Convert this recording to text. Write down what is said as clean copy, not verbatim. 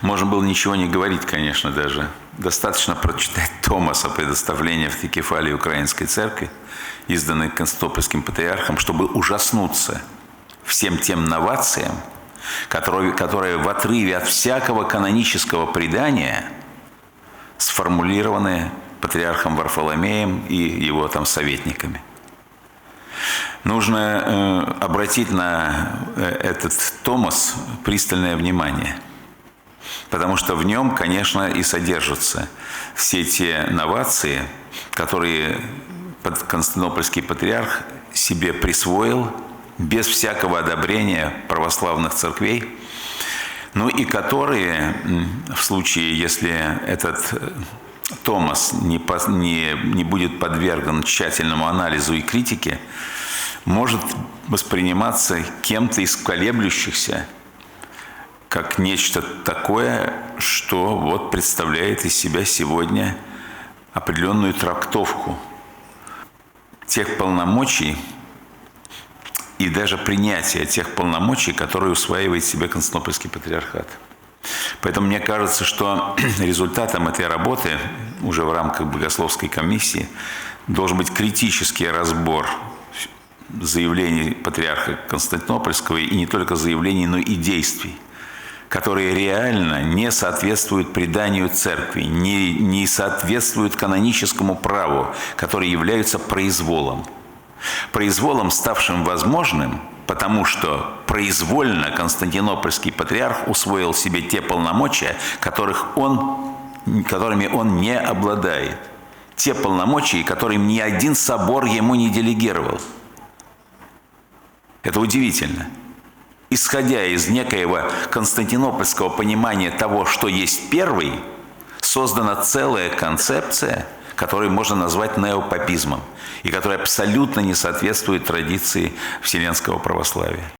Можно было ничего не говорить, конечно, даже. Достаточно прочитать Томаса «Предоставление в Автокефалии Украинской Церкви», изданный Константинопольским патриархом, чтобы ужаснуться всем тем новациям, которые в отрыве от всякого канонического предания сформулированы патриархом Варфоломеем и его советниками. Нужно обратить на этот Томас пристальное внимание, потому что в нем, конечно, и содержатся все те новации, которые Константинопольский патриарх себе присвоил без всякого одобрения православных церквей, ну и которые, в случае, если этот Томас не будет подвергнут тщательному анализу и критике, может восприниматься кем-то из колеблющихся как нечто такое, что вот представляет из себя сегодня определенную трактовку тех полномочий и даже принятия тех полномочий, которые усваивает себе Константинопольский патриархат. Поэтому мне кажется, что результатом этой работы уже в рамках богословской комиссии должен быть критический разбор заявлений патриарха Константинопольского, и не только заявлений, но и действий, которые реально не соответствуют преданию церкви, не соответствуют каноническому праву, которые являются произволом. Произволом, ставшим возможным, потому что произвольно Константинопольский патриарх усвоил себе те полномочия, которыми он не обладает. Те полномочия, которые ни один собор ему не делегировал. Это удивительно. Исходя из некоего константинопольского понимания того, что есть первый, создана целая концепция, которую можно назвать неопапизмом, и которая абсолютно не соответствует традиции вселенского православия.